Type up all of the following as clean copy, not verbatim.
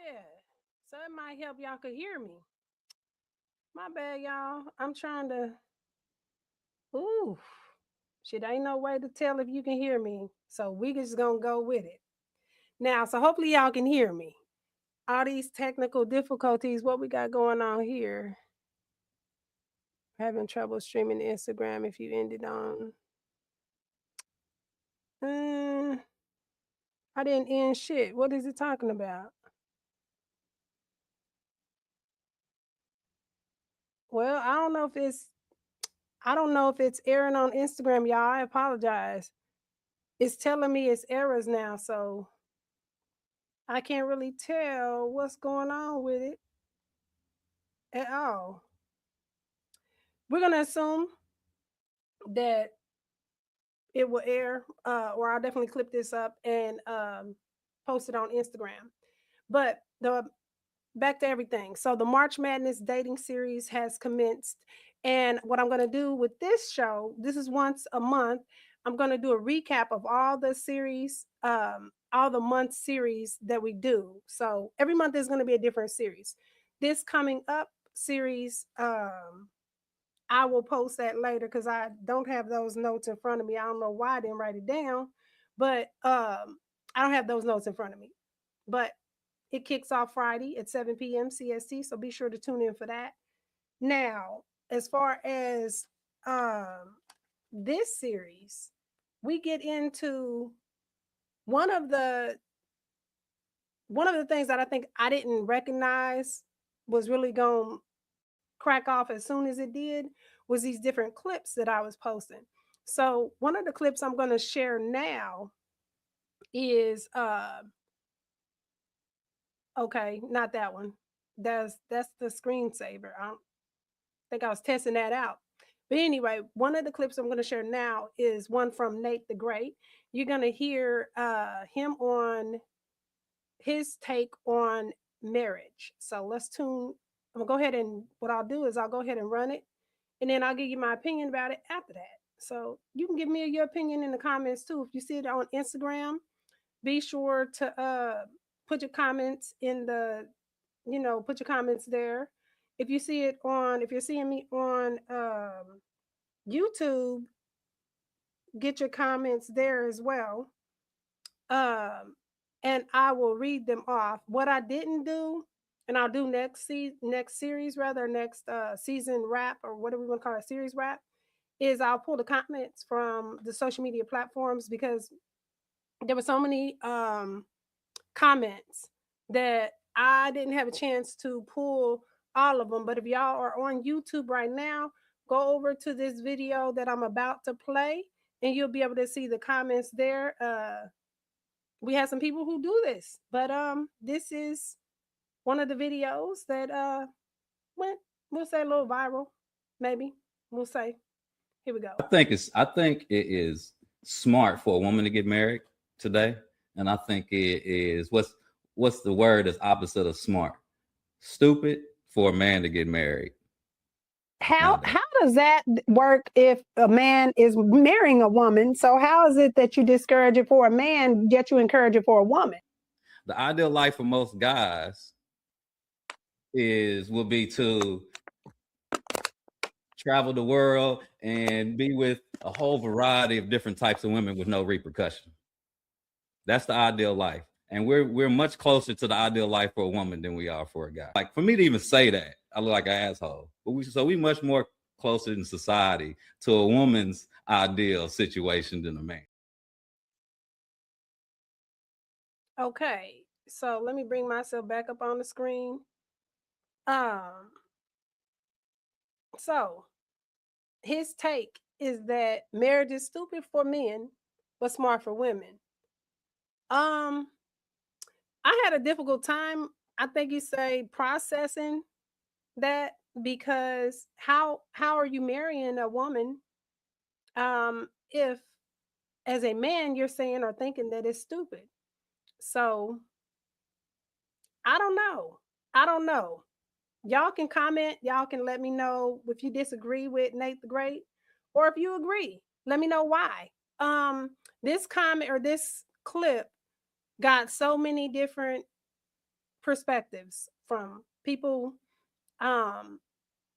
Yeah. So it might help y'all could hear me. My bad, y'all. I'm trying to. Ooh. Shit, ain't no way to tell if you can hear me. So we just gonna go with it. Now, so hopefully y'all can hear me. All these technical difficulties, what we got going on here. Having trouble streaming to Instagram if you ended on. Uh, I didn't end shit. What is it talking about? Well, I don't know if it's airing on Instagram, y'all. I apologize. It's telling me it's errors now, so I can't really tell what's going on with it at all. We're gonna assume that it will air, or I'll definitely clip this up and post it on Instagram. But the back to everything. So the March Madness dating series has commenced, and what I'm gonna do with this show, this is once a month. I'm gonna do a recap of all the series, all the month series that we do. So every month is gonna be a different series. This coming up series, I will post that later because I don't have those notes in front of me. I don't know why I didn't write it down, but I don't have those notes in front of me. But it kicks off Friday at 7 p.m. CST, so be sure to tune in for that. Now, as far as um, this series, we get into one of the one of the things that I think I didn't recognize was really going to crack off as soon as it did was these different clips that I was posting. So one of the clips I'm going to share now is okay, not that one. That's the screensaver. I don't think I was testing that out. But anyway, one of the clips I'm going to share now is one from Nate the Great. You're going to hear him on his take on marriage. So let's tune. I'm gonna go ahead and what I'll do is I'll go ahead and run it, and then I'll give you my opinion about it after that. So you can give me your opinion in the comments too. If you see it on Instagram, be sure to put your comments in the, put your comments there. If you see it on, if you're seeing me on YouTube, get your comments there as well. Um, and I will read them off. What I didn't do, and I'll do next series rather next season wrap or whatever we want to call it, series wrap, is I'll pull the comments from the social media platforms because there were so many comments that I didn't have a chance to pull all of them. But if y'all are on YouTube right now, go over to this video that I'm about to play, and you'll be able to see the comments there. We have some people who do this, but this is one of the videos that went, we'll say, a little viral, maybe. We'll say. Here we go. I think it is smart for a woman to get married today, and I think it is what's the word that's opposite of smart? Stupid for a man to get married How nowadays. does that work if a man is marrying a woman? So how is it that you discourage it for a man, yet you encourage it for a woman? The ideal life for most guys is will be to travel the world and be with a whole variety of different types of women with no repercussion. That's the ideal life. And we're much closer to the ideal life for a woman than we are for a guy. Like for me to even say that, I look like an asshole. But we much more closer in society to a woman's ideal situation than a man. Okay, so let me bring myself back up on the screen. Um, so his take is that marriage is stupid for men, but smart for women. Um, I had a difficult time. I think you say processing that because how are you marrying a woman if as a man you're saying or thinking that it's stupid? So I don't know. I don't know. Y'all can comment. Y'all can let me know if you disagree with Nate the Great, or if you agree. Let me know why. Um, this comment or this clip got so many different perspectives from people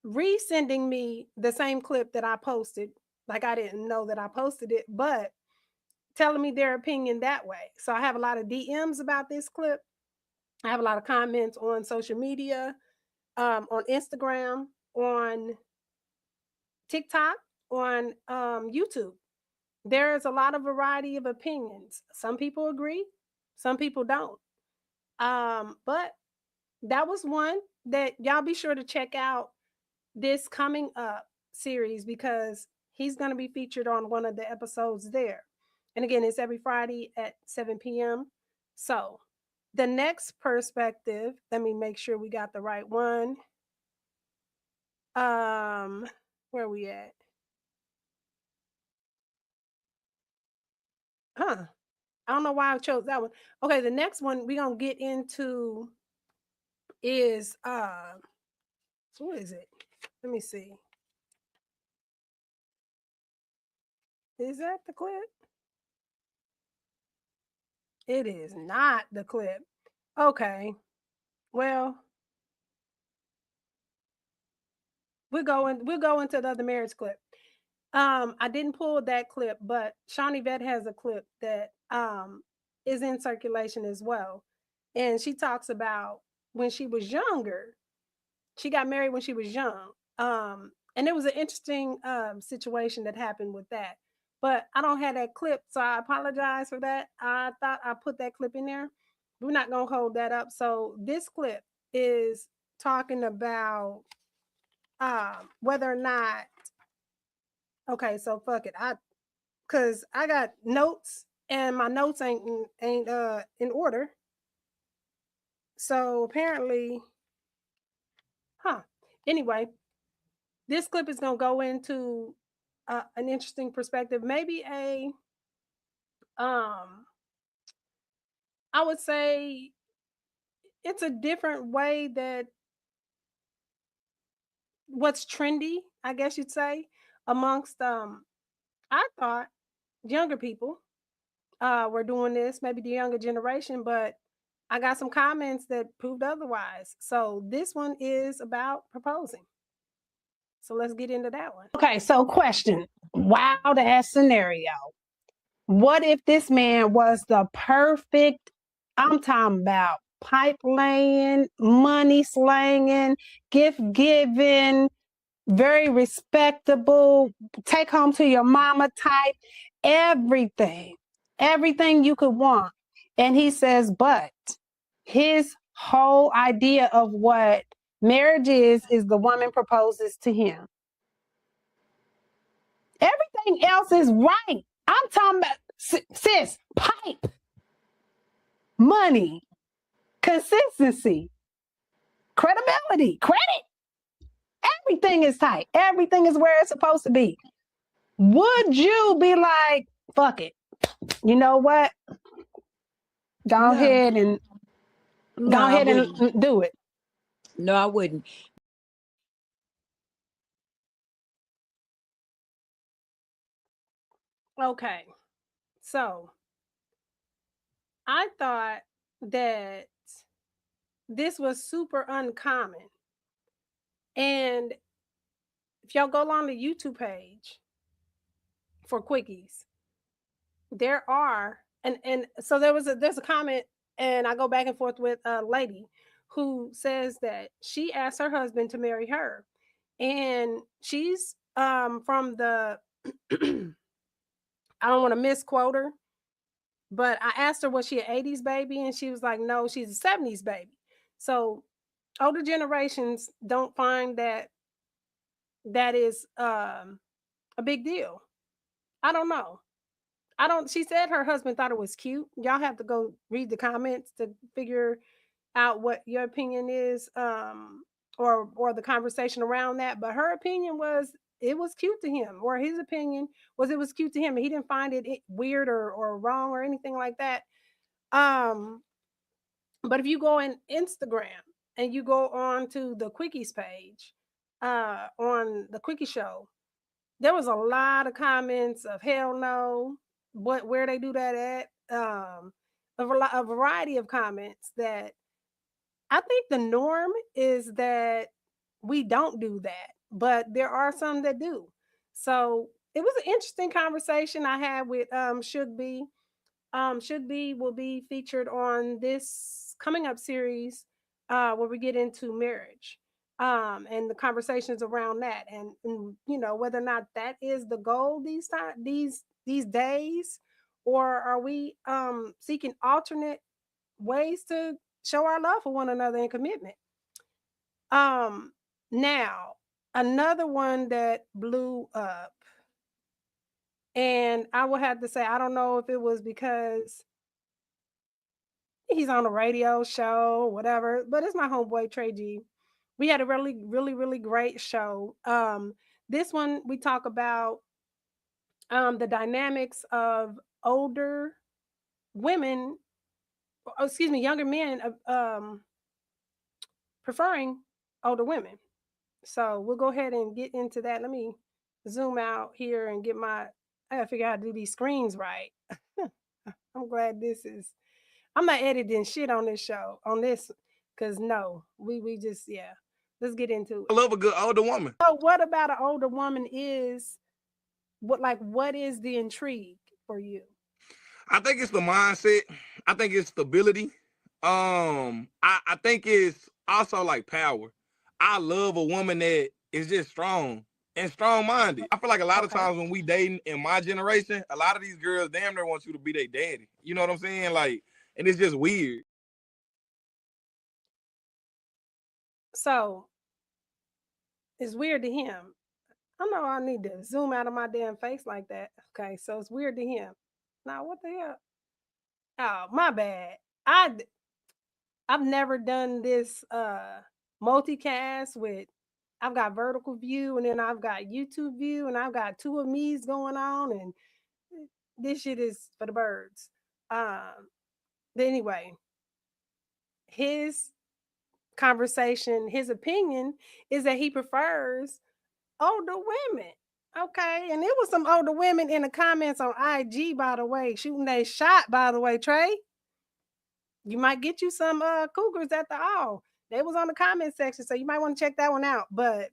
resending me the same clip that I posted. Like I didn't know that I posted it, but telling me their opinion that way. So I have a lot of DMs about this clip. I have a lot of comments on social media, on Instagram, on TikTok, on YouTube. There is a lot of variety of opinions. Some people agree, some people don't. But that was one that y'all be sure to check out this coming up series because he's going to be featured on one of the episodes there. And again, it's every Friday at 7 p.m. So the next perspective, let me make sure we got the right one. Where are we at? Huh. I don't know why I chose that one. Okay, the next one we're gonna get into is what is it? Let me see. Is that the clip? It is not the clip. Okay. Well, we'll go into the other marriage clip. I didn't pull that clip, but Shawnee Vet has a clip that is in circulation as well. And she talks about when she was younger. She got married when she was young. And it was an interesting situation that happened with that. But I don't have that clip, so I apologize for that. I thought I put that clip in there. We're not gonna hold that up. So this clip is talking about whether or not. Okay, so fuck it. Cause I got notes and my notes ain't in order. So apparently, anyway, this clip is gonna go into an interesting perspective, maybe a I would say it's a different way that what's trendy, I guess you'd say, amongst I thought younger people were doing this, maybe the younger generation, but I got some comments that proved otherwise. So this one is about proposing. So let's get into that one. Okay, so question. Wild ass scenario. What if this man was the perfect, I'm talking about pipe laying, money slanging, gift giving, very respectable, take home to your mama type, everything you could want. And he says, but his whole idea of what marriage is the woman proposes to him. Everything else is right. I'm talking about, sis, pipe, money, consistency, credibility, credit. Everything is tight. Everything is where it's supposed to be. Would you be like, fuck it? You know what? Go ahead and do it. No, I wouldn't. Okay. So I thought that this was super uncommon. And if y'all go along the YouTube page for Quickies, there are and so there's a comment, and I go back and forth with a lady who says that she asked her husband to marry her, and she's from the I don't want to misquote her, but I asked her, was she an 80s baby? And she was like, no, she's a 70s baby. So older generations don't find that is a big deal. I don't know. She said her husband thought it was cute. Y'all have to go read the comments to figure out what your opinion is, or the conversation around that. But her opinion was it was cute to him, or his opinion was it was cute to him, and he didn't find it weird or wrong or anything like that. Um, but if you go in Instagram and you go on to the Quickies page, on the Quickie Show, there was a lot of comments of hell no, where they do that at. A variety of comments that I think the norm is that we don't do that, but there are some that do. So it was an interesting conversation I had with Should Be. Should Be will be featured on this coming up series where we get into marriage and the conversations around that, and you know whether or not that is the goal these days, or are we seeking alternate ways to show our love for one another and commitment. Um, Now another one that blew up, and I will have to say I don't know if it was because he's on a radio show, whatever, but it's my homeboy Trey G. We had a really great show. This one we talk about the dynamics of older women, excuse me, younger men preferring older women. So we'll go ahead and get into that. Let me zoom out here and get my. I gotta figure out how to do these screens right. I'm glad this is. I'm not editing shit on this show on this, because no, we just yeah. Let's get into I it. love a good older woman. So what about an older woman is what is the intrigue for you? I think it's the mindset. I think it's stability. I think it's also like power. I love a woman that is just strong and strong minded. I feel like a lot of Okay. times when we dating in my generation, a lot of these girls damn near want you to be their daddy. You know what I'm saying? Like, and it's just weird. So it's weird to him. I know I need to zoom out of my damn face like that. Okay, so it's weird to him. Now what the hell? Oh, my bad. I've never done this multicast with I've got vertical view and then I've got YouTube view and I've got two of me's going on, and this shit is for the birds. But anyway, his conversation, his opinion is that he prefers older women. Okay, and it was some older women in the comments on IG, by the way, shooting they shot. By the way, Trey, you might get you some cougars at the all. They was on the comment section, so you might want to check that one out. But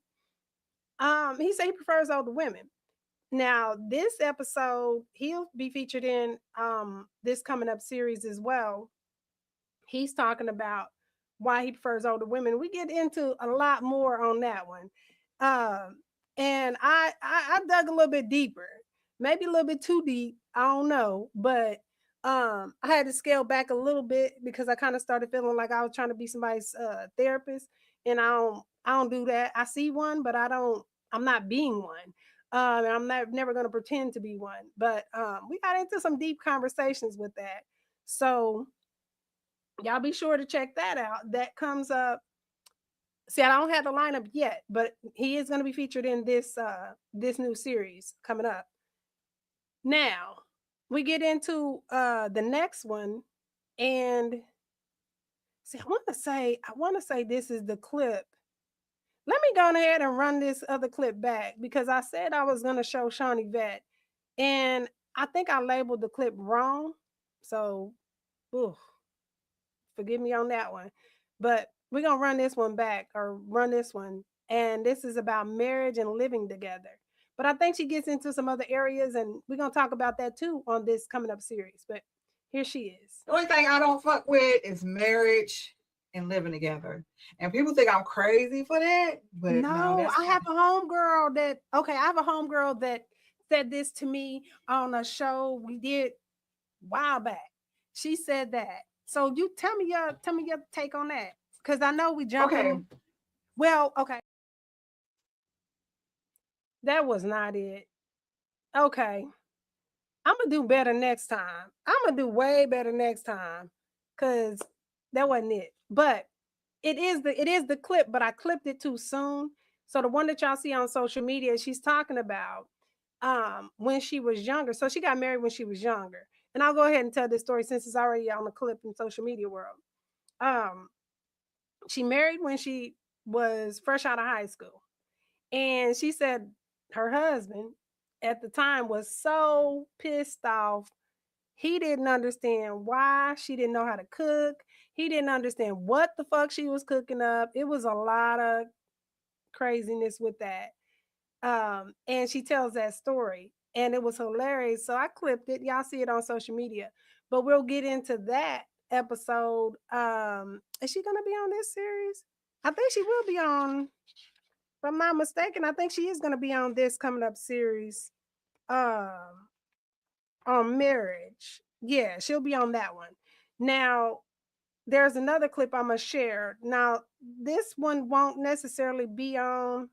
he said he prefers older women. Now, this episode, he'll be featured in this coming up series as well. He's talking about why he prefers older women. We get into a lot more on that one. Um, and I dug a little bit deeper, maybe a little bit too deep. I don't know, but I had to scale back a little bit because I kind of started feeling like I was trying to be somebody's therapist, and I don't do that. I see one, but I'm not being one. And I'm never going to pretend to be one. But we got into some deep conversations with that. So y'all be sure to check that out. That comes up. See, I don't have the lineup yet, but he is going to be featured in this new series coming up. Now, we get into the next one, and see, I want to say this is the clip. Let me go ahead and run this other clip back because I said I was going to show Shawnee Vet, and I think I labeled the clip wrong. So, ooh, forgive me on that one. But we're gonna run this one back or run this one. And this is about marriage and living together. But I think she gets into some other areas, and we're gonna talk about that too on this coming up series. But here she is. The only thing I don't fuck with is marriage and living together. And people think I'm crazy for that, but no, No, that's I have a homegirl that okay, I have a homegirl that said this to me on a show we did a while back. She said that. So you tell me your take on that. Because I know we okay. jumping. Well, okay. That was not it. Okay. I'm gonna do better next time. I'm gonna do way better next time. Cause that wasn't it. But it is the clip, but I clipped it too soon. So the one that y'all see on social media, she's talking about when she was younger. So she got married when she was younger. And I'll go ahead and tell this story since it's already on the clip in social media world. Um, she married when she was fresh out of high school. And she said her husband at the time was so pissed off. He didn't understand why she didn't know how to cook. He didn't understand what the fuck she was cooking up. It was a lot of craziness with that. And she tells that story, and it was hilarious. So I clipped it. Y'all see it on social media, but we'll get into that episode. Is she gonna be on this series? I think she will be on. If I'm not mistaken, I think she is gonna be on this coming up series. Um, on marriage. Yeah, she'll be on that one. Now, there's another clip I'm gonna share. Now, this one won't necessarily be on.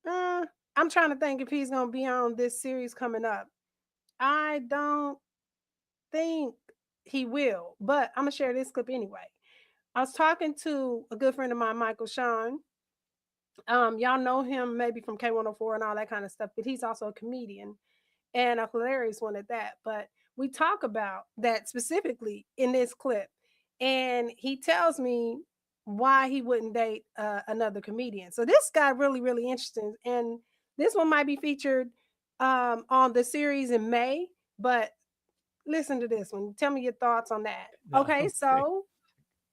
Uh, I'm trying to think if he's gonna be on this series coming up. I don't think he will, but I'm gonna share this clip anyway. I was talking to a good friend of mine, Michael Sean. Y'all know him maybe from K104 and all that kind of stuff, but he's also a comedian and a hilarious one at that. But we talk about that specifically in this clip, and he tells me why he wouldn't date another comedian. So this got really, really interesting, and this one might be featured on the series in May. But listen to this one. Tell me your thoughts on that. No, Okay, so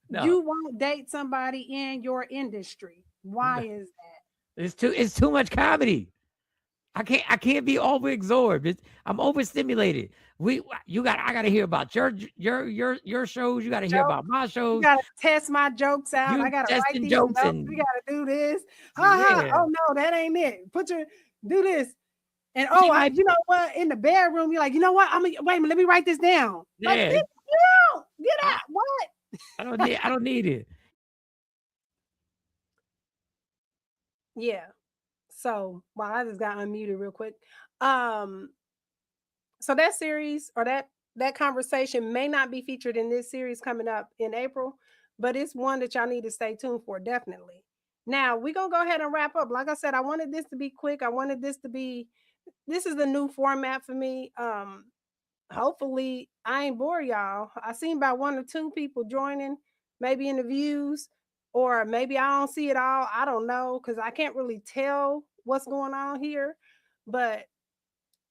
no, you won't date somebody in your industry. Why no. is that? It's too much comedy. I can't be overabsorbed. I'm overstimulated. I gotta hear about your shows. You gotta hear about my You shows. gotta test my jokes out. I You gotta write testing these jokes notes. and We gotta do this. Ha. yeah. Oh no, that ain't it. Do this. And She might you know what? In the bedroom, you're like, you know what? Wait a minute, let me write this down. Like, yeah. get out, get I, out. What? I don't need it. Yeah. So, well, I just got unmuted real quick. Um, so that series or that conversation may not be featured in this series coming up in April, but it's one that y'all need to stay tuned for, definitely. Now we're gonna go ahead and wrap up. Like I said, I wanted this to be quick. This is the new format for me. Hopefully I ain't bore y'all. I seen about one or two people joining, maybe in the views, or maybe I don't see it all. I don't know, because I can't really tell what's going on here. But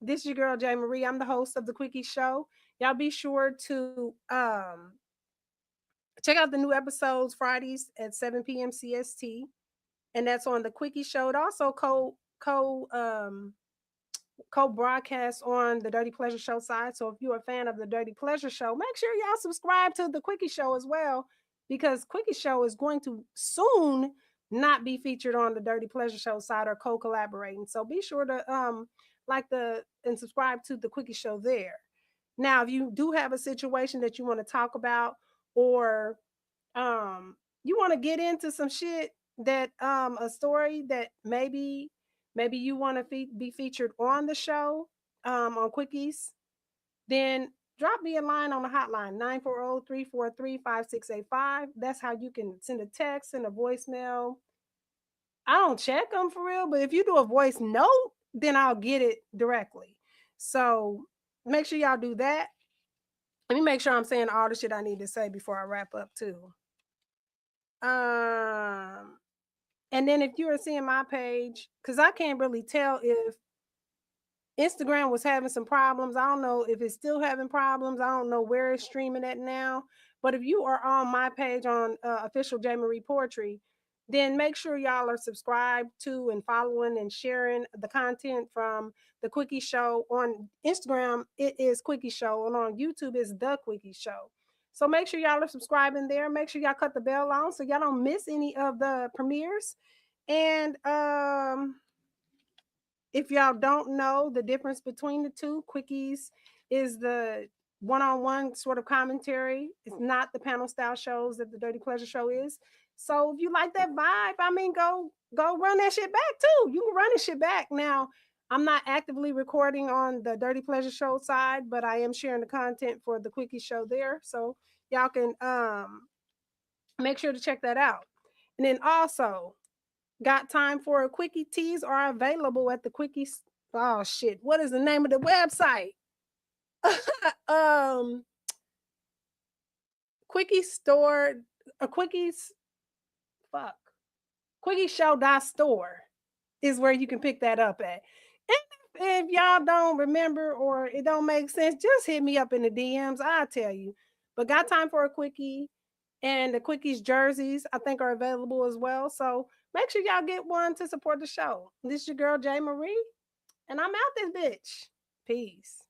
this is your girl Jay Marie. I'm the host of the Quickie Show. Y'all be sure to check out the new episodes Fridays at 7 p.m. CST, and that's on the Quickie Show. It also co-broadcast on the Dirty Pleasure Show side. So if you're a fan of the Dirty Pleasure Show, make sure y'all subscribe to the Quickie Show as well, because Quickie Show is going to soon not be featured on the Dirty Pleasure Show side or co-collaborating. So be sure to and subscribe to the Quickie Show there. Now, if you do have a situation that you want to talk about, or you want to get into some shit that a story that maybe you want to be featured on the show on Quickies, then drop me a line on the hotline 940-343-5685. That's how you can send a text and a voicemail. I don't check them for real, but if you do a voice note, then I'll get it directly. So make sure y'all do that. Let me make sure I'm saying all the shit I need to say before I wrap up too. And then if you are seeing my page, because I can't really tell if Instagram was having some problems. I don't know if it's still having problems. I don't know where it's streaming at now. But if you are on my page on official J Marie Poetry, then make sure y'all are subscribed to and following and sharing the content from the Quickie Show. On Instagram, it is Quickie Show, and on YouTube, it's The Quickie Show. So make sure y'all are subscribing there. Make sure y'all cut the bell on so y'all don't miss any of the premieres. And if y'all don't know the difference between the two, Quickies is the one-on-one sort of commentary. It's not the panel style shows that the Dirty Pleasure Show is. So if you like that vibe, I mean, go run that shit back too. You can run this shit back. Now, I'm not actively recording on the Dirty Pleasure Show side, but I am sharing the content for the Quickie Show there. So y'all can make sure to check that out. And then also, got time for a Quickie teas are available at the Quickies. Oh shit! What is the name of the website? Quickie store. Quickies. Fuck. QuickieShow.store is where you can pick that up at. And if y'all don't remember or it don't make sense, just hit me up in the DMs. I'll tell you. But got time for a Quickie. And the Quickies jerseys, I think, are available as well. So make sure y'all get one to support the show. This is your girl, Jay Marie, and I'm out this bitch. Peace.